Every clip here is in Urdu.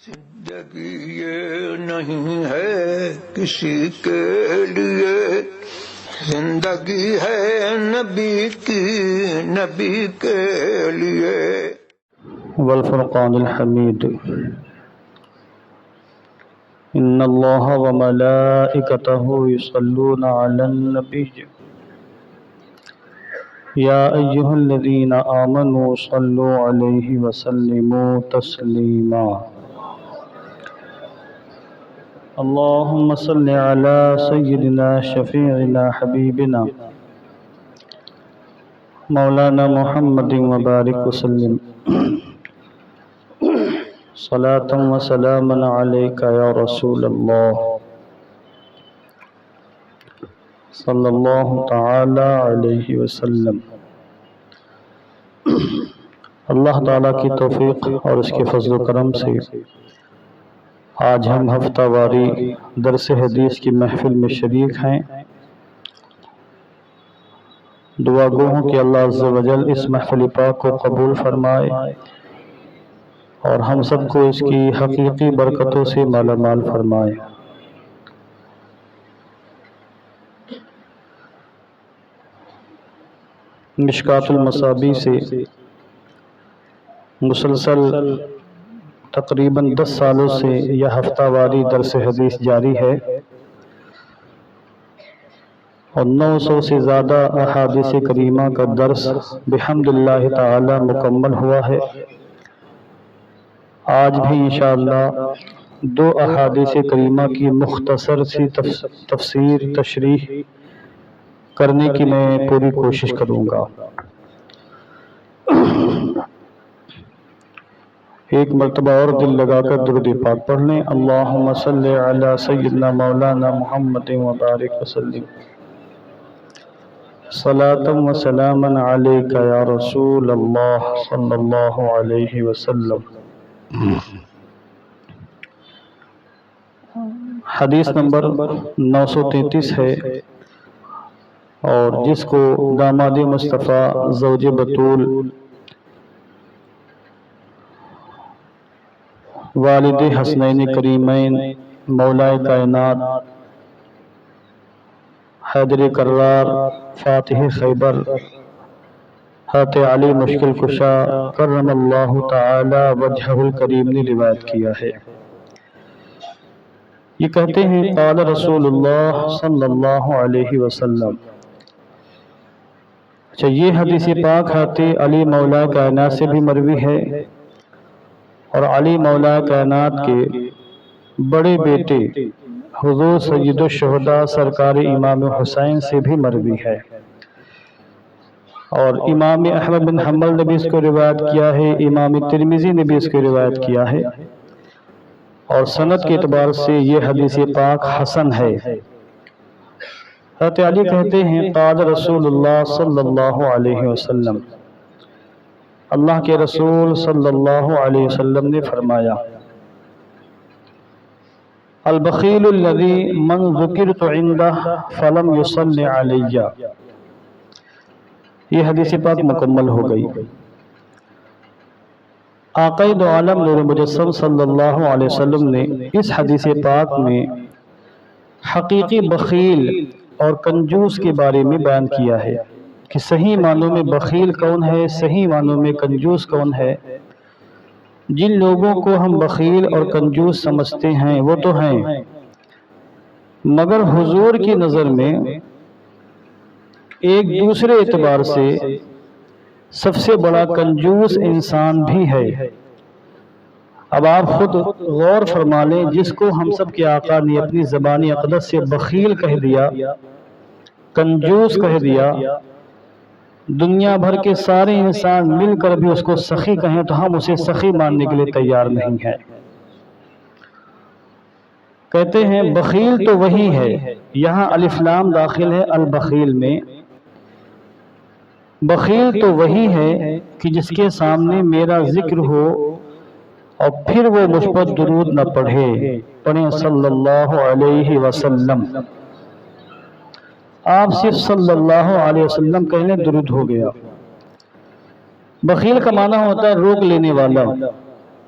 زندگی یہ نہیں ہے کسی کے لیے، زندگی ہے نبی کی، نبی کے لیے۔ والفرقان الحمید ان اللہ وملائکتہ یصلون علی النبی یا ایہا الذین آمنوا صلوا علیہ وسلموا تسلیما۔ اللہم صل علی سیدنا شفیعنا حبیبنا مولانا محمد وبارک وسلم صلاۃ و سلاما علیک یا رسول اللہ صلی اللہ تعالی علیہ وسلم۔ اللہ تعالیٰ کی توفیق اور اس کے فضل و کرم سے آج ہم ہفتہ واری درس حدیث کی محفل میں شریک ہیں۔ دعا گو ہوں کہ اللہ عز و جل اس محفل پاک کو قبول فرمائے اور ہم سب کو اس کی حقیقی برکتوں سے مالا مال فرمائے۔ مشکوٰۃ المصابیح سے مسلسل تقریباً 10 سالوں سے یہ ہفتہ واری درس حدیث جاری ہے اور 900 سے زیادہ احادیث کریمہ کا درس بحمد اللہ تعالی مکمل ہوا ہے۔ آج بھی انشاءاللہ 2 احادیث کریمہ کی مختصر سی تفسیر تشریح کرنے کی میں پوری کوشش کروں گا۔ ایک مرتبہ اور دل لگا کر درود پاک پڑھ لیں۔ اللہم صلی علی سیدنا مولانا محمد وبارک وسلم صلاۃ و سلاما علیک یا رسول اللہ صلی اللہ علیہ وسلم۔ حدیث نمبر 933 ہے اور جس کو داماد مصطفیٰ زوج بطول والد حسنین کریمین مولا کائنات حیدر کرار فاتح خیبر حضرت علی مشکل کشا کرم اللہ تعالی وجہہ الکریم نے روایت کیا ہے۔ یہ کہتے ہیں قال رسول اللہ صلی اللہ علیہ وسلم۔ اچھا، یہ حدیث پاک حضرت علی مولا کائنات سے بھی مروی ہے اور علی مولا کائنات کے بڑے بیٹے حضور سید الشہداء سرکار امام حسین سے بھی مروی ہے، اور امام احمد بن حنبل نے بھی اس کو روایت کیا ہے، امام ترمذی نے بھی اس کو روایت کیا ہے، اور سند کے اعتبار سے یہ حدیث پاک حسن ہے۔ حضرت علی کہتے ہیں قال رسول اللہ صلی اللہ علیہ وسلم، اللہ کے رسول صلی اللہ علیہ وسلم نے فرمایا البخیل الذی من ذکرت عنده فلم یصلی علی۔ یہ حدیث پاک مکمل ہو گئی۔ آقا دو عالم نور مجسم صلی اللہ علیہ وسلم نے اس حدیث پاک میں حقیقی بخیل اور کنجوس کے بارے میں بیان کیا ہے کہ صحیح معنوں میں بخیل کون ہے، صحیح معنوں میں کنجوس کون ہے۔ جن لوگوں کو ہم بخیل اور کنجوس سمجھتے ہیں وہ تو ہیں، مگر حضور کی نظر میں ایک دوسرے اعتبار سے سب سے بڑا کنجوس انسان بھی ہے۔ اب آپ خود غور فرما لیں، جس کو ہم سب کے آقا نے اپنی زبان اقدس سے بخیل کہہ دیا، کنجوس کہہ دیا، دنیا بھر کے سارے انسان مل کر بھی اس کو سخی کہیں تو ہم اسے سخی ماننے کے لیے تیار نہیں ہیں۔ کہتے ہیں بخیل تو وہی ہے، یہاں الف لام داخل ہے البخیل میں، بخیل تو وہی ہے کہ جس کے سامنے میرا ذکر ہو اور پھر وہ مجھ پر درود نہ پڑھے۔ پڑھیں صلی اللہ علیہ وسلم۔ آپ صرف صلی اللہ علیہ وسلم کہنے درود ہو گیا۔ بخیل کا معنی ہوتا ہے روک لینے والا،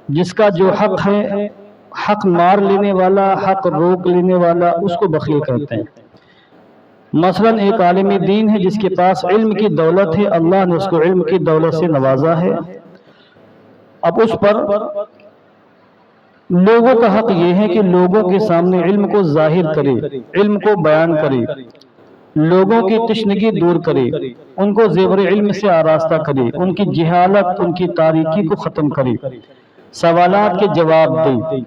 جس کا جو حق ہے حق مار لینے والا، حق روک لینے والا، اس کو بخیل کہتے ہیں۔ مثلاً ایک عالم دین ہے جس کے پاس علم کی دولت ہے، اللہ نے اس کو علم کی دولت سے نوازا ہے، اب اس پر لوگوں کا حق یہ ہے کہ لوگوں کے سامنے علم کو ظاہر کرے، علم کو بیان کرے، لوگوں کی تشنگی دور کرے، ان کو زیور علم سے آراستہ کرے، ان کی جہالت، ان کی تاریکی کو ختم کرے، سوالات کے جواب دے۔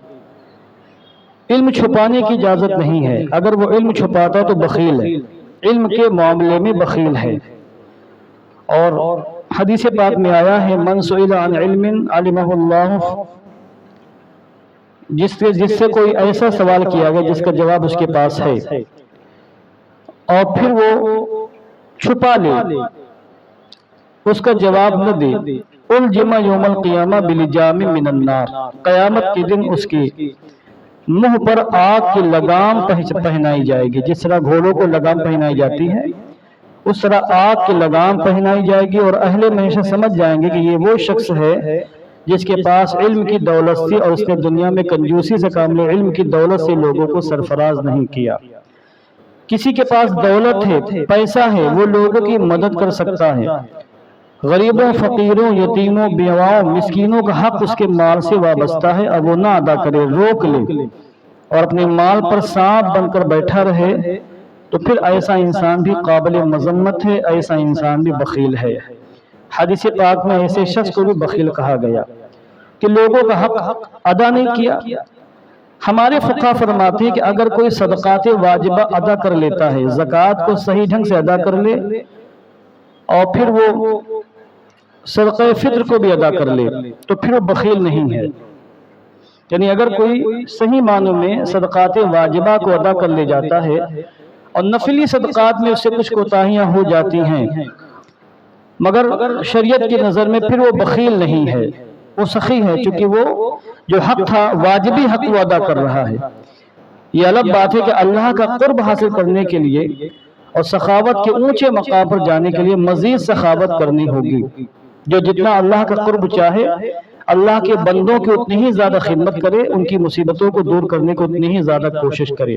علم چھپانے کی اجازت نہیں ہے، اگر وہ علم چھپاتا تو بخیل ہے، علم کے معاملے میں بخیل ہے۔ اور حدیث پاک میں آیا ہے من سئل عن علم علمہ اللہ، جس سے کوئی ایسا سوال کیا گیا جس کا جواب اس کے پاس ہے اور پھر وہ چھپا لے، اس کا جواب نہ دے، الجم یوم القیامہ بلجام من النار، قیامت کے دن اس کے منہ پر آگ کی لگام پہنائی جائے گی، جس طرح گھوڑوں کو لگام پہنائی جاتی ہے اس طرح آگ کی لگام پہنائی جائے گی، اور اہل معاشرہ سمجھ جائیں گے کہ یہ وہ شخص ہے جس کے پاس علم کی دولت تھی اور اس نے دنیا میں کنجوسی سے کام لیا، علم کی دولت سے لوگوں کو سرفراز نہیں کیا۔ کسی کے پاس دولت ہے، پیسہ ہے، وہ لوگوں کی مدد کر سکتا ہے، غریبوں، فقیروں، یتیموں، بیواؤں، مسکینوں کا حق اس کے مال سے وابستہ ہے، اب وہ نہ ادا کرے، روک لے اور اپنے مال پر سانپ بن کر بیٹھا رہے، تو پھر ایسا انسان بھی قابل مذمت ہے، ایسا انسان بھی بخیل ہے۔ حدیث پاک میں ایسے شخص کو بھی بخیل کہا گیا کہ لوگوں کا حق ادا نہیں کیا۔ ہمارے فقہ فرماتے ہیں کہ اگر کوئی صدقات واجبہ ادا کر لیتا ہے، زکوٰۃ کو صحیح ڈھنگ سے ادا کر لے اور پھر وہ صدقہ فطر کو بھی ادا کر لے تو پھر وہ بخیل نہیں ہے۔ یعنی اگر کوئی صحیح معنوں میں صدقات واجبہ کو ادا کر لے جاتا ہے اور نفلی صدقات میں اس سے کچھ کوتاہیاں ہو جاتی ہیں مگر شریعت کی نظر میں پھر وہ بخیل نہیں ہے، وہ سخی ہے، چونکہ وہ جو حق تھا واجبی حق وہ ادا کر رہا ہے۔ یہ الگ بات ہے کہ اللہ کا قرب حاصل کرنے کے لیے اور سخاوت کے اونچے مقام پر جانے کے لیے مزید سخاوت کرنی ہوگی۔ جو جتنا اللہ کا قرب چاہے اللہ کے بندوں کی اتنی ہی زیادہ خدمت کرے، ان کی مصیبتوں کو دور کرنے کو اتنی ہی زیادہ کوشش کرے۔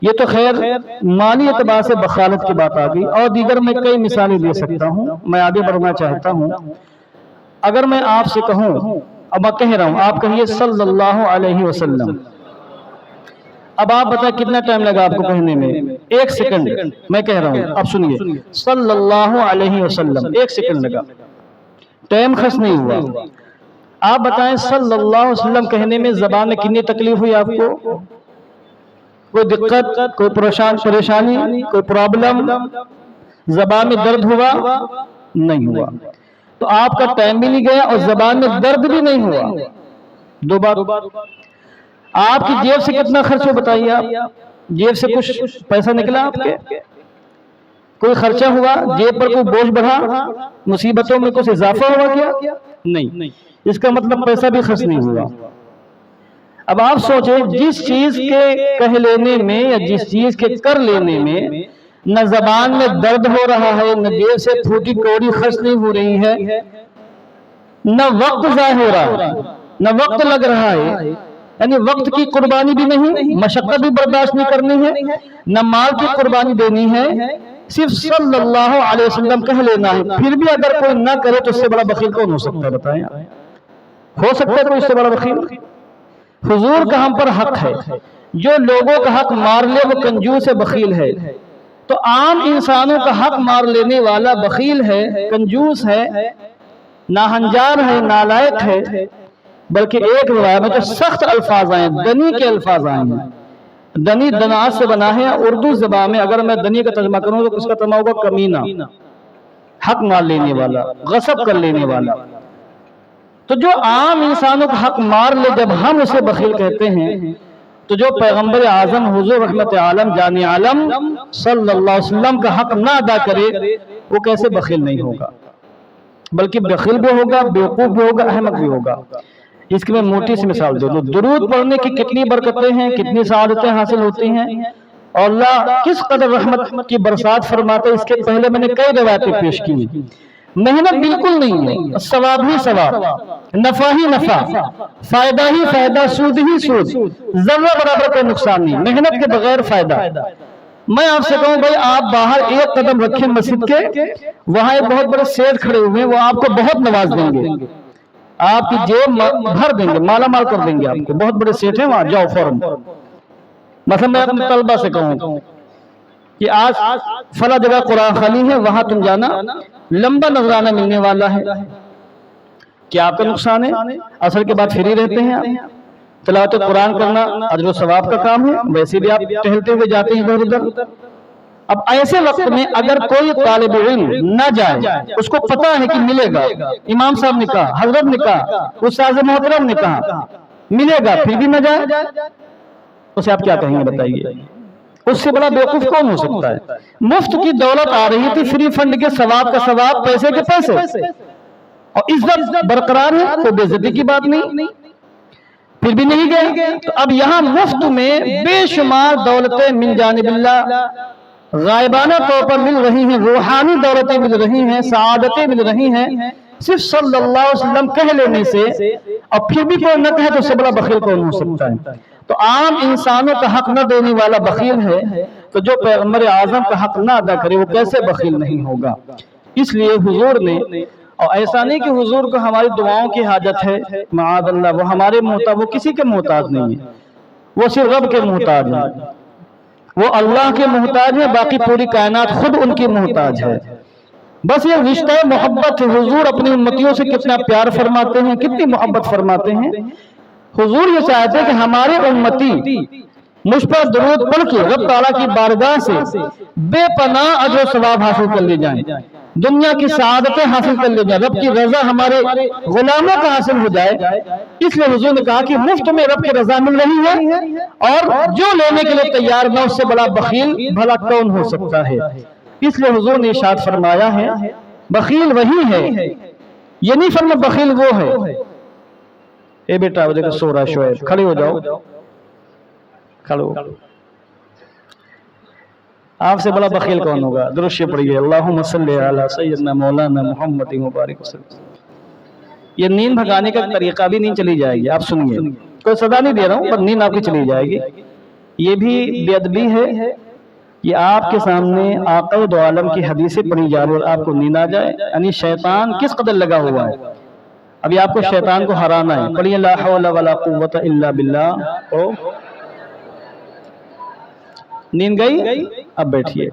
یہ تو خیر مالی اعتبار سے بخالت کی بات آ گئی، اور دیگر میں کئی مثالیں دے سکتا ہوں، میں آگے بڑھنا چاہتا ہوں۔ اگر میں آپ سے کہوں، اب میں کہہ رہا ہوں، آپ کہیے صلی اللہ علیہ وسلم، اب آپ بتائیں کتنا ٹائم لگا آپ کو کہنے میں؟ 1 سیکنڈ میں کہہ رہا ہوں، اب سنیے، صلی اللہ علیہ وسلم، 1 سیکنڈ لگا، ٹائم خرچ نہیں ہوا۔ آپ بتائیں صلی اللہ علیہ وسلم کہنے میں زبان میں کتنی تکلیف ہوئی آپ کو؟ کوئی دقت، کوئی پریشانی، کوئی پرابلم، زبان میں درد ہوا؟ نہیں ہوا۔ تو آپ کا ٹائم بھی نہیں گیا اور زبان میں درد بھی نہیں ہوا۔ دو بات۔ آپ کی جیب سے کتنا خرچ ہو بتائیے، آپ جیب سے کچھ پیسہ نکلا آپ کے؟ کوئی خرچہ ہوا؟ جیب پر کوئی بوجھ بڑھا؟ مصیبتوں میں کچھ اضافہ ہوا کیا؟ نہیں۔ اس کا مطلب پیسہ بھی خرچ نہیں ہوا۔ اب آپ سوچیں، جس چیز کے کہہ لینے میں یا جس چیز کے کر لینے میں نہ زبان میں درد ہو رہا ہے، نہ جیب سے پھوٹی کوڑی خرچ نہیں ہو رہی ہے، نہ وقت ضائع ہو رہا ہے، نہ وقت لگ رہا ہے، یعنی وقت کی قربانی بھی نہیں، مشقت بھی برداشت نہیں کرنی ہے، نہ مال کی قربانی دینی ہے، صرف صلی اللہ علیہ وسلم کہہ لینا ہے، پھر بھی اگر کوئی نہ کرے تو اس سے بڑا بخیل کون ہو سکتا ہے؟ بتائیں، ہو سکتا ہے کوئی اس سے بڑا بخیل؟ حضور کا ہم پر حق ہے، جو لوگوں کا حق مار لے وہ کنجوس ہے، بخیل ہے۔ تو عام انسانوں کا حق مار لینے والا بخیل ہے، کنجوس ہے، ناہنجار ہے، نالائق ہے۔ بلکہ ایک روایت میں تو سخت الفاظ آئے ہیں، دنی کے الفاظ آئے ہیں۔ دنی دناس سے بنا ہے، اردو زبان میں اگر میں دنی کا ترجمہ کروں تو اس کا ترجمہ ہوگا کمینہ، حق مار لینے والا، غصب کر لینے والا۔ تو جو عام انسانوں کا حق مار لے جب ہم اسے بخیل کہتے ہیں، تو جو پیغمبر اعظم حضور رحمت عالم جان عالم صلی اللہ علیہ وسلم کا حق نہ ادا کرے وہ کیسے بخیل نہیں ہوگا؟ بلکہ بخیل بھی ہوگا، بیوقوف بھی ہوگا، احمق بھی ہوگا۔ اس کی میں موٹی سی مثال دے دوں، درود پڑھنے کی کتنی برکتیں ہیں، کتنی سعادتیں حاصل ہوتی ہیں، اور اللہ کس قدر رحمت کی برسات فرماتے ہیں۔ اس کے پہلے میں نے کئی روایتیں پیش کی ہیں۔ محنت بالکل نہیں ہے، ثواب ہی ثواب، نفع ہی نفع، فائدہ ہی فائدہ، سود ہی سود، ذرہ برابر کا نقصان نہیں، محنت کے بغیر فائدہ۔ میں آپ سے کہوں بھائی آپ باہر ایک قدم رکھیں مسجد کے، وہاں ایک بہت بڑے سیٹ کھڑے ہوئے ہیں، وہ آپ کو بہت نواز دیں گے، آپ کی جیب بھر دیں گے، مالا مال کر دیں گے آپ کو، بہت بڑے سیٹ ہیں وہاں، جاؤ فوراً۔ مثلا میں اپنے طلبہ سے کہوں کہ آج فلاں جگہ قرآن خانی ہے، وہاں تم جانا، لمبا نذرانہ ملنے والا ہے، کیا آپ کا نقصان ہے؟ عصر کے بعد فری رہتے ہیں آپ، تلاوت قرآن کرنا اجر و ثواب کا کام ہے، ویسے بھی آپ ٹہلتے ہوئے جاتے ہیں ادھر ادھر۔ اب ایسے وقت میں اگر کوئی طالب علم نہ جائے، اس کو پتا ہے کہ ملے گا، امام صاحب نے کہا، حضرت نے کہا، استاذ محترم نے کہا ملے گا، پھر بھی نہ جائے، اسے آپ کیا کہیں گے بتائیے؟ اس سے بڑا بیوقوف کون ہو سکتا ہے؟ مفت کی دولت آ رہی تھی، فری فنڈ کے ثواب کا ثواب، پیسے کے پیسے، اور عزت برقرار ہے، کوئی بے عزتی کی بات نہیں، پھر بھی نہیں گئے۔ تو اب یہاں مفت میں بے شمار دولتیں من جانب اللہ غائبانہ طور پر مل رہی ہیں، روحانی دولتیں مل رہی ہیں، سعادتیں مل رہی ہیں، صرف صلی اللہ علیہ وسلم کہہ لینے سے، اور پھر بھی کوئی نہ کہے تو اس سے بڑا بخیل کون ہو سکتا ہے؟ تو عام انسانوں کا حق نہ دینے والا بخیل ہے، تو جو پیغمبر اعظم کا حق نہ ادا کرے وہ کیسے بخیل نہیں ہوگا؟ اس لیے حضور نے، اور ایسا نہیں کہ حضور کو ہماری دعاؤں کی حاجت ہے، معاذ اللہ، وہ ہمارے محتاج، وہ کسی کے محتاج نہیں ہے، وہ صرف رب کے محتاج ہیں، وہ اللہ کے محتاج ہے، باقی پوری کائنات خود ان کی محتاج ہے۔ بس یہ رشتہ محبت ہے۔ حضور اپنی امتیوں سے کتنا پیار فرماتے ہیں، کتنی محبت فرماتے ہیں۔ حضور یہ چاہتے ہیں کہ ہمارے امتی مجھ پر درود پڑھ کے رب تعالیٰ کی بارگاہ سے بے پناہ اجر و ثواب حاصل کر لے جائیں، دنیا کی سعادتیں حاصل کر لے جائیں، رب کی رضا ہمارے غلاموں کا حاصل ہو جائے۔ اس لیے حضور نے کہا کہ مفت میں رب کی رضا مل رہی ہے، اور جو لینے کے لیے تیار نہ، اس سے بڑا بخیل بھلا کون ہو سکتا ہے؟ اس لیے حضور نے ارشاد فرمایا ہے بخیل وہی ہے، یہ نہیں فرمایا بخیل وہ ہے۔ اے بیٹا وہ دیکھو سو رہا شعیب، کھڑے ہو جاؤ، کھڑے ہو۔ آپ سے بڑا بخیل کون ہوگا؟ درود شریف پڑھیے، اللہم صلی علی سیدنا مولانا محمد مبارک وسلم۔ یہ نیند بھگانے کا طریقہ بھی نہیں چلی جائے گی، آپ سنیے، کوئی صدا نہیں دے رہا ہوں، پر نیند آپ کی چلی جائے گی۔ یہ بھی بے ادبی ہے، یہ آپ کے سامنے آقا دو عالم کی حدیثیں پڑھی جا رہی اور آپ کو نیند آ جائے، یعنی شیطان کس قدر لگا ہوا ہے۔ ابھی آپ کو شیطان کو ہرانا ہے، پڑھیے لا حول ولا قوت الا باللہ۔ نیند گئی؟ اب بیٹھیے۔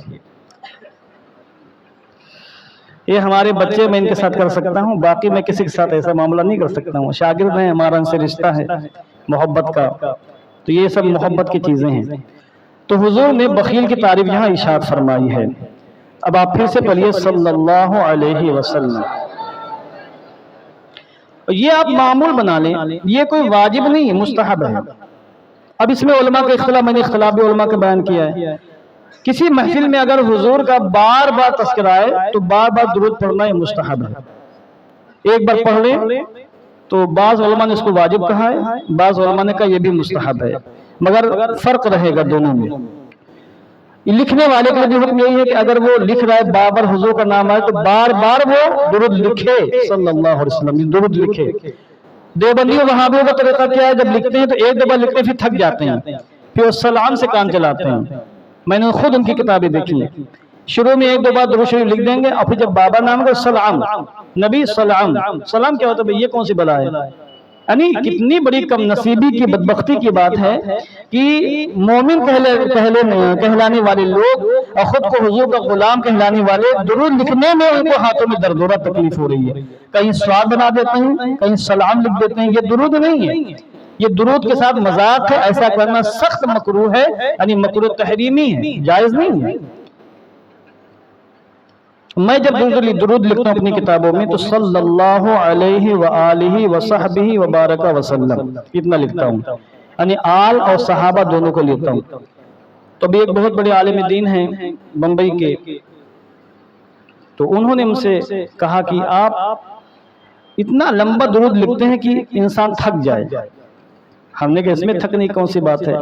یہ ہمارے بچے میں ان کے ساتھ کر سکتا ہوں، باقی میں کسی کے ساتھ ایسا معاملہ نہیں کر سکتا ہوں، شاگرد ہیں، ہمارا ان سے رشتہ ہے محبت کا، تو یہ سب محبت کی چیزیں ہیں۔ تو حضور نے بخیل کی تعریف یہاں ارشاد فرمائی ہے۔ اب آپ پھر سے پڑھیے صلی اللہ علیہ وسلم۔ یہ آپ معمول بنا لیں، یہ کوئی واجب نہیں ہے، مستحب ہے۔ اب اس میں علماء کا اختلاف، میں نے اختلاف بھی علماء کا بیان کیا ہے۔ کسی محفل میں اگر حضور کا بار بار تذکرہ آئے تو بار بار درود پڑھنا یہ مستحب ہے۔ ایک بار پڑھ لیں تو بعض علماء نے اس کو واجب کہا ہے، بعض علماء نے کہا یہ بھی مستحب ہے، مگر فرق رہے گا دونوں میں۔ لکھنے والے کے لیے حکم یہی ہے کہ اگر وہ لکھ رہا ہے بار بار حضور کا نام آئے تو بار بار وہ درود لکھے صلی اللہ علیہ وسلم، درود لکھے۔ دیوبندیوں وہابیوں کا طریقہ کیا ہے، جب لکھتے ہیں تو ایک دفعہ لکھتے پھر تھک جاتے ہیں، پھر وہ سلام سے کام چلاتے ہیں۔ میں نے خود ان کی کتابیں دیکھی ہیں، شروع میں ایک دو بار درود شریف لکھ دیں گے، اور پھر جب بابا نام کو سلام، نبی سلام، سلام کیا ہوتا ہے؟ یہ کون سی بلا ہے؟ یعنی کتنی بڑی کم نصیبی کی بدبختی کی بات ہے کہ مومن کہلانے والے لوگ اور خود کو حضور کا غلام کہلانے والے درود لکھنے میں ان کو ہاتھوں میں درد ہو رہا، تکلیف ہو رہی ہے، کہیں سواد بنا دیتے ہیں، کہیں سلام لکھ دیتے ہیں۔ یہ درود نہیں ہے، یہ درود کے ساتھ مذاق ہے، ایسا کرنا سخت مکروہ ہے، یعنی مکروہ تحریمی ہے، جائز نہیں ہے۔ میں جب درود لکھتا ہوں اپنی کتابوں میں تو صلی اللہ علیہ وآلہ وصحبہ وبارک وسلم اتنا لکھتا ہوں، یعنی آل اور صحابہ دونوں کو لکھتا ہوں۔ تو بھی ایک بہت بڑے عالم دین ہیں بمبئی کے، تو انہوں نے مجھ سے کہا کہ آپ اتنا لمبا درود لکھتے ہیں کہ انسان تھک جائے۔ ہم نے کہا اس میں تھکنے کی کون سی بات ہے؟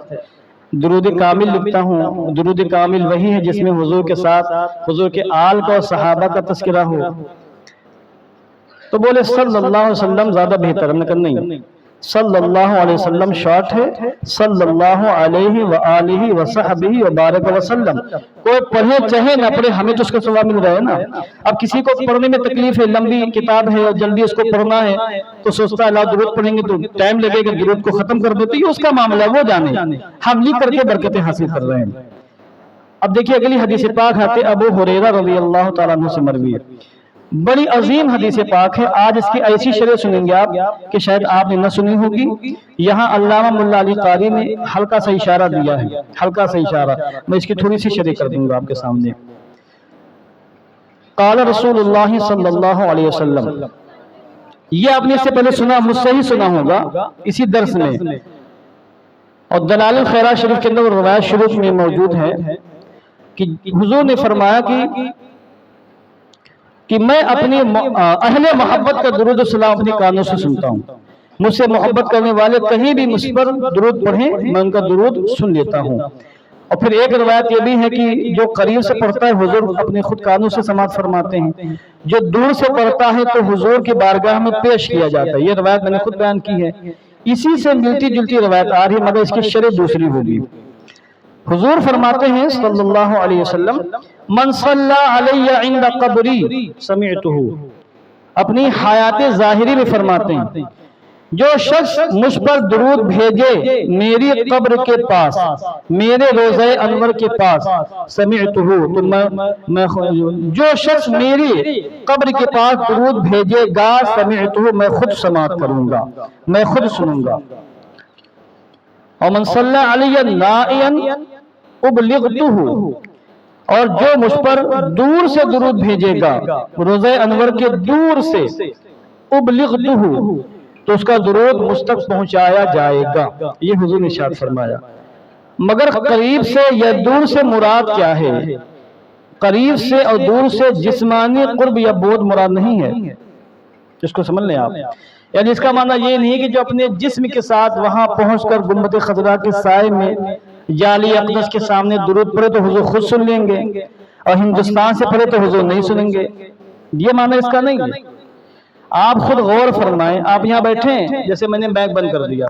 درود کامل لکھتا ہوں، درود کامل وہی ہے جس میں حضور کے ساتھ حضور کے آل کا اور صحابہ کا تذکرہ ہو، تو بولے صلی اللہ علیہ وسلم زیادہ بہتر. ہم نے کہا نہیں، صلی اللہ علیہ وسلم شارٹ ہے، صلی اللہ علیہ وآلہ وصحبہ وبارک وسلم. کوئی پڑھے چاہے نہ پڑھے، ہمیں تو اس کا ثواب مل رہا ہے نا. اب کسی کو پڑھنے میں تکلیف ہے، لمبی کتاب ہے اور جلدی اس کو پڑھنا ہے تو سوچتا ہے اللہ درود پڑھیں گے تو ٹائم لگے گا، درود کو ختم کر دے، تو یہ اس کا معاملہ ہے، وہ جانے. ہم لکھ کر کے برکتیں حاصل کر رہے ہیں. اب دیکھیے اگلی حدیث پاک آتے ابو ہریرہ رضی اللہ تعالیٰ عنہ سے مروی ہے. بڑی عظیم حدیث پاک ہے. آج اس کی ایسی شرح سنیں گے آپ کہ شاید آپ نے نہ سنی ہوگی. یہاں علامہ ملا علی قاری نے ہلکا سا اشارہ دیا ہے، ہلکا سا اشارہ. میں اس کی تھوڑی سی شرح کر دوں گا آپ کے سامنے. قال رسول اللہ صلی اللہ علیہ وسلم، یہ آپ نے اس سے پہلے سنا، مجھ سے ہی سنا ہوگا اسی درس میں، اور دلائل الخیرات شریف کے اندر روایت شروع میں موجود ہے کہ حضور نے فرمایا کہ میں اپنی اہل محبت کا درود و سلام اپنے کانوں سے سنتا ہوں. مجھ سے محبت کرنے والے کہیں بھی مجھ پر درود پڑھیں، میں ان کا درود سن لیتا ہوں. اور پھر ایک روایت یہ بھی ہے کہ جو قریب سے پڑھتا ہے حضور اپنے خود کانوں سے سماعت فرماتے ہیں، جو دور سے پڑھتا ہے تو حضور کی بارگاہ میں پیش کیا جاتا ہے. یہ روایت میں نے خود بیان کی ہے. اسی سے ملتی جلتی روایت آ رہی ہے مگر اس کی شرح دوسری ہوگی. حضور فرماتے ہیں صلی اللہ علیہ وسلم، من صلی علی عند قبری سمعتہ. اپنی حیات ظاہری میں فرماتے ہیں جو شخص مجھ پر درود بھیجے میری قبر کے پاس، میرے روضہ انور کے پاس، سمعتہ، تو جو شخص میری قبر کے پاس درود بھیجے گا، سمعتہ، میں خود سماعت کروں گا، میں خود سنوں گا. اور من صلی علی نائیا ابلغتہ، اور جو مجھ پر دور سے درود بھیجے گا، روضہ انور کے دور سے، ابلغتہ، تو اس کا درود مجھ تک پہنچایا جائے گا. یہ حضور نے ارشاد فرمایا. مگر قریب سے یا دور سے مراد کیا ہے؟ قریب سے اور دور سے جسمانی قرب یا بود مراد نہیں ہے. اس کو سمجھ لیں آپ. یعنی اس کا معنی یہ نہیں کہ جو اپنے جسم کے ساتھ وہاں پہنچ کر گنبد خضرا کے سائے میں جعلی اقدس کے سامنے درود پڑھے تو حضور خود سن لیں گے، اور ہندوستان سے پڑھے تو حضور نہیں سنیں گے. یہ معنی اس کا نہیں ہے. آپ خود غور فرمائیں. آپ یہاں بیٹھے ہیں، جیسے میں نے میک بند کر دیا،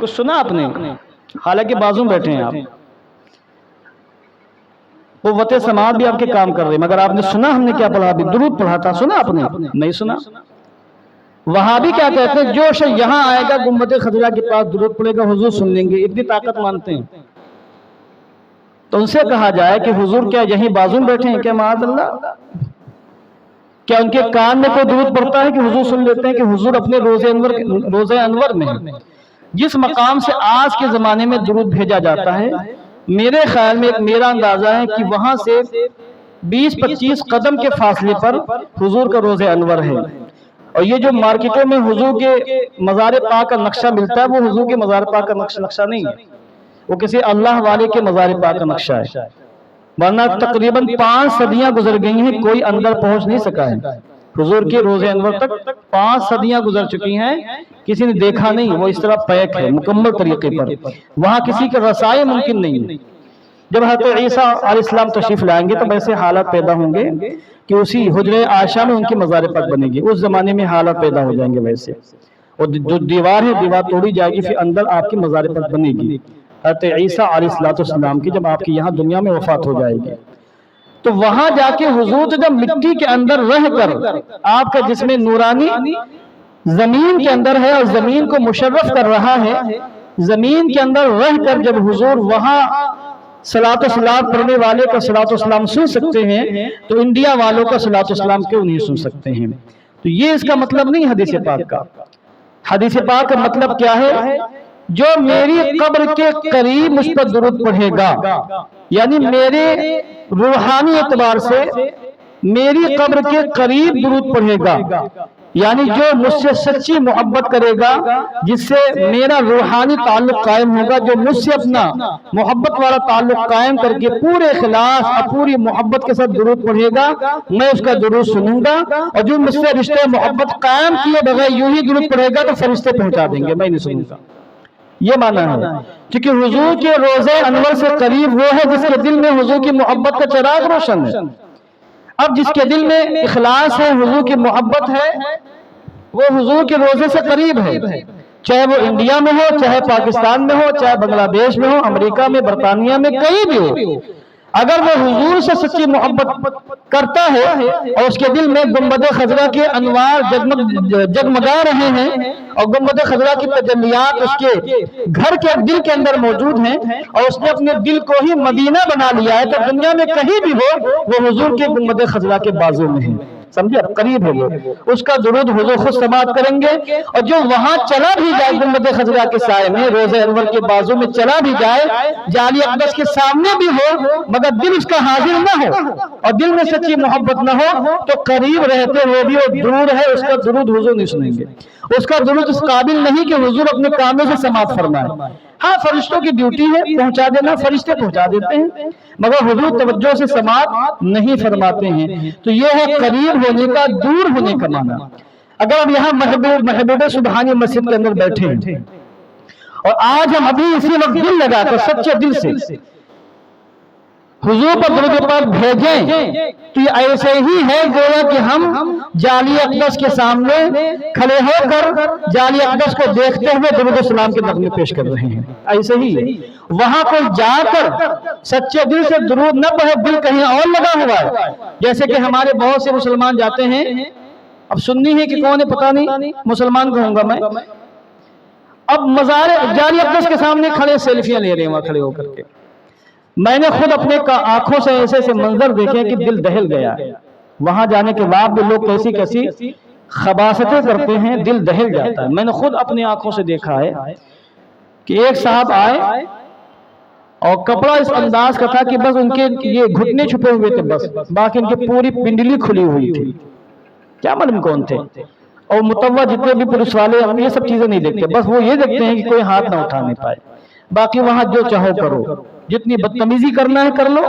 کچھ سنا آپ نے؟ حالانکہ بازو بیٹھے ہیں آپ، قوت سماعت بھی آپ کے کام کر رہے ہیں، مگر آپ نے سنا ہم نے کیا پڑھا؟ بھی درود پڑھا تھا. سنا آپ نے؟ نہیں سنا. وہاں بھی کیا کہتے ہیں؟ جو شخص یہاں آئے گا گنبد خضرا کے پاس درود پڑھے گا حضور سن لیں گے. اتنی طاقت مانتے ہیں. تو ان سے کہا جائے کہ حضور کیا یہیں بازو بیٹھے ہیں کیا؟ معاذ اللہ. کیا ان کے کان میں کوئی درود پڑتا ہے کہ حضور سن لیتے ہیں کہ حضور اپنے روضہ انور میں جس مقام سے آج کے زمانے میں درود بھیجا جاتا ہے، میرے خیال میں ایک میرا اندازہ ہے کہ وہاں سے 20-25 قدم کے فاصلے پر حضور کا روضہ انور ہے. اور یہ جو مارکیٹوں میں حضور کے مزار پاک کا نقشہ ملتا ہے وہ حضور کے مزار پاک کا نقشہ نہیں ہے، وہ کسی اللہ والے کے مزار پاک کا نقشہ ہے. ورنہ تقریباً 5 صدیاں گزر گئی ہیں، کوئی اندر پہنچ نہیں سکا ہے. حضور کے روضہ انور تک 5 صدیاں گزر چکی ہیں، کسی نے دیکھا نہیں. وہ اس طرح پیک ہے مکمل طریقے پر، وہاں کسی کے رسائی ممکن نہیں ہے. جب حضرت عیسیٰ علیہ السلام تشریف لائیں گے تو ویسے حالات پیدا ہوں گے کہ اسی حجرہ عائشہ میں ان کی مزار پاک بنے گی. اس زمانے میں حالات پیدا ہو جائیں گے ویسے، اور جو دیوار ہے دیوار توڑی جائے گی، پھر اندر آپ کی مزار پاک بنے گی حضرت عیسیٰ علیہ السلام کی، جب آپ کی یہاں دنیا میں وفات ہو جائے گی. تو وہاں جا کے حضور جب مٹی کے اندر رہ کر آپ کا جسم نورانی زمین کے اندر ہے اور زمین کو مشرف کر رہا ہے، زمین کے اندر رہ کر جب حضور وہاں صلاۃ و سلام پڑھنے والے کا صلاۃ و سلام سن سکتے ہیں تو انڈیا والوں کا صلاۃ و سلام کیوں نہیں سن سکتے ہیں؟ تو یہ اس کا مطلب نہیں حدیث پاک کا. حدیث پاک کا مطلب کیا ہے؟ جو میری قبر کے قریب مجھ پر درود پڑھے گا، یعنی میرے روحانی اعتبار سے میری قبر کے قریب درود پڑھے گا، یعنی جو مجھ سے سچی محبت کرے گا، جس سے میرا روحانی تعلق قائم ہوگا، جو مجھ سے اپنا محبت والا تعلق قائم کر کے پورے اخلاص اور پوری محبت کے ساتھ درود پڑھے گا، میں اس کا درود سنوں گا. اور جو مجھ سے رشتہ محبت قائم کیے بغیر یوں ہی درود پڑھے گا تو فرشتے پہنچا دیں گے، میں نہیں سنوں گا. یہ معنی ہے. کیونکہ حضور کے روضہ انور سے قریب وہ ہے جس کے دل میں حضور کی محبت کا چراغ روشن ہے. اب جس کے دل میں اخلاص ہے، حضور کی محبت ہے، وہ حضور کے روزے سے قریب ہے، چاہے وہ انڈیا میں ہو، چاہے پاکستان میں ہو، چاہے بنگلہ دیش میں ہو، امریکہ میں، برطانیہ میں، کہیں بھی ہو۔ اگر وہ حضور سے سچی محبت کرتا ہے اور اس کے دل میں گنبد خضرا کے انوار جگمگا رہے ہیں اور گنبد خضرا کی تجلیات اس کے گھر کے دل کے اندر موجود ہیں اور اس نے اپنے دل کو ہی مدینہ بنا لیا ہے، تو دنیا میں کہیں بھی ہو وہ حضور کے گنبد خضرا کے بازو میں ہے، سمجھے، قریب ہے وہ، اس کا درود حضور خود سماعت کریں گے۔ اور جو وہاں چلا بھی جائے گنبد خضرا کے سائے میں، روضہ انور کے بازو میں چلا بھی جائے، جعلی اقدس کے سامنے بھی ہو، مگر دل اس کا حاضر نہ ہو اور دل میں سچی محبت نہ ہو، تو قریب رہتے ہوئے بھی وہ دور ہے، اس کا درود حضور نہیں سنیں گے، اس کا درود اس قابل نہیں کہ حضور اپنے کانوں سے سماعت فرمائے۔ ہاں، فرشتوں کی ڈیوٹی ہے پہنچا دینا، فرشتے پہنچا دیتے ہیں، مگر حضور توجہ سے سماعت نہیں فرماتے ہیں۔ تو یہ ہے قریب ہونے کا، دور ہونے کا معنی۔ اگر ہم یہاں محبوب سبحانی مسجد کے اندر بیٹھے ہیں اور آج ہم ابھی اسی وقت دل لگا کر سچے دل سے حضور پر درود پاک بھیجیں، تو یہ ایسے ہی ہے گویا کہ ہم جعلی اقدس کے سامنے کھڑے ہو کر جعلی اقدس کو دیکھتے ہوئے درود السلام کے نغمے پیش کر رہے ہیں۔ ایسے ہی وہاں کوئی جا کر سچے دل سے درود نہ پڑھے، دل کہیں اور لگا ہوا ہے، جیسے کہ ہمارے بہت سے مسلمان جاتے ہیں، اب سنی ہے کہ کون ہے پتہ نہیں، مسلمان کہوں گا میں، اب مزار جعلی اقدس کے سامنے کھڑے سیلفیاں لے رہے ہیں وہاں کھڑے ہو کر کے۔ میں نے خود اپنے آنکھوں سے ایسے منظر دیکھے کہ دل دہل گیا، وہاں جانے کے بعد بھی لوگ کیسی کیسی خباثتیں کرتے ہیں، دل دہل جاتا ہے۔ میں نے خود اپنی آنکھوں سے دیکھا ہے کہ ایک صاحب آئے اور کپڑا اس انداز کا تھا کہ بس ان کے یہ گھٹنے چھپے ہوئے تھے، بس باقی ان کی پوری پنڈلی کھلی ہوئی تھی، کیا معلوم کون تھے۔ اور متوجہ جتنے بھی پولیس والے ہم یہ سب چیزیں نہیں دیکھتے، بس وہ یہ دیکھتے ہیں کہ کوئی ہاتھ نہ اٹھانے پائے، باقی وہاں جو چاہو کرو، جتنی بدتمیزی کرنا ہے کر لو،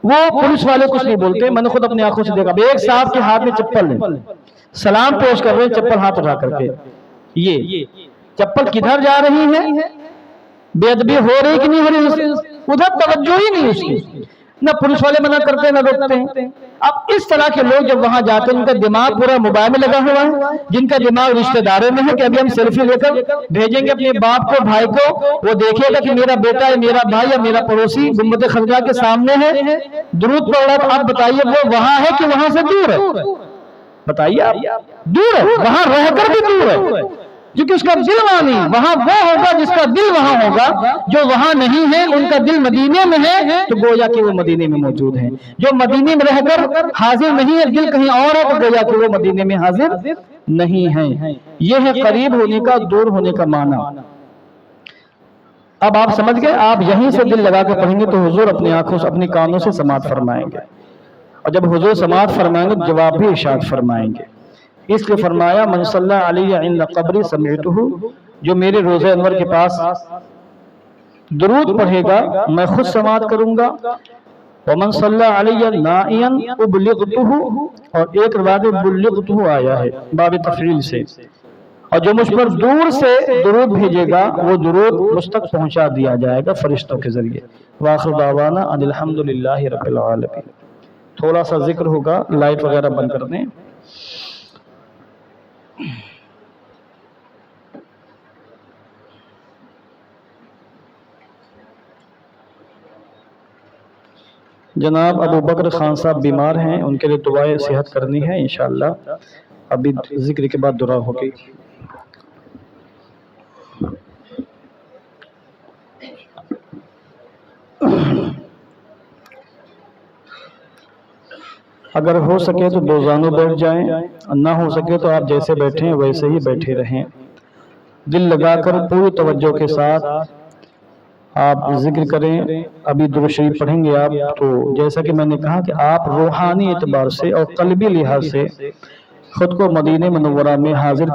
وہ پولیس والے کچھ نہیں بولتے۔ میں نے خود اپنی آنکھوں سے دیکھا، ایک صاحب کے ہاتھ میں چپل ہے، سلام پیش کر رہے ہیں چپل ہاتھ اٹھا کر کے، یہ چپل کدھر جا رہی ہے، بے ادبی ہو رہی کہ نہیں ہو رہی، ادھر توجہ ہی نہیں اس کی، نہ پولیس والے منع کرتے ہیں نہ روکتے ہیں۔ اب اس طرح کے لوگ جب وہاں جاتے ہیں، ان کا دماغ پورا موبائل میں لگا ہوا ہے، جن کا دماغ رشتہ داروں میں ہے کہ ابھی ہم سیلفی لے کر بھیجیں گے اپنے باپ کو، بھائی کو، وہ دیکھے گا کہ میرا بیٹا یا میرا بھائی یا میرا پڑوسی گنبد خضرا کے سامنے ہے، درود پڑھ رہا ہے۔ تو آپ بتائیے وہ وہاں ہے کہ وہاں سے دور ہے؟ بتائیے آپ، دور ہے، وہاں رہ کر بھی دور ہے، کیونکہ اس کا دل وہاں نہیں، وہاں وہ ہوگا جس کا دل وہاں ہوگا، جو وہاں نہیں ہے ان کا دل مدینے میں ہے، تو گویا کہ وہ مدینے میں موجود ہیں۔ جو مدینے میں رہ کر حاضر نہیں ہے، دل کہیں اور ہے، تو گویا کہ وہ مدینے میں حاضر نہیں ہے۔ یہ ہے قریب ہونے کا، دور ہونے کا معنی۔ اب آپ سمجھ گئے، آپ یہیں سے دل لگا کے پڑھیں گے تو حضور اپنی آنکھوں سے، اپنی کانوں سے سماعت فرمائیں گے، اور جب حضور سماعت فرمائیں گے جواب بھی ارشاد فرمائیں گے۔ اس لیے فرمایا من صلی علی عند قبری سمعتہ، جو میرے روضہ انور کے پاس درود پڑھے گا میں خود سماعت کروں گا، ومن صلی علی نائیا ابلغتہ، اور ایک روایت بلغتہ آیا ہے باب تفعیل سے، اور جو مجھ پر دور سے درود بھیجے گا وہ درود مجھ تک پہنچا دیا جائے گا فرشتوں کے ذریعے۔ وآخر دعوانا ان الحمدللہ رب العالمین۔ تھوڑا سا ذکر ہوگا، لائٹ وغیرہ بند کر دیں۔ جناب ابو بکر خان صاحب بیمار ہیں، ان کے لیے دعائے صحت کرنی ہے انشاءاللہ، ابھی ذکر کے بعد دعا ہوگی۔ اگر ہو سکے تو دو زانوں بیٹھ جائیں، نہ ہو سکے تو آپ جیسے بیٹھے ہیں ویسے ہی بیٹھے رہیں، دل لگا کر پوری توجہ کے ساتھ آپ ذکر کریں۔ ابھی درود شریف پڑھیں گے آپ، تو جیسا کہ میں نے کہا کہ آپ روحانی اعتبار سے اور قلبی لحاظ سے خود کو مدینہ منورہ میں حاضر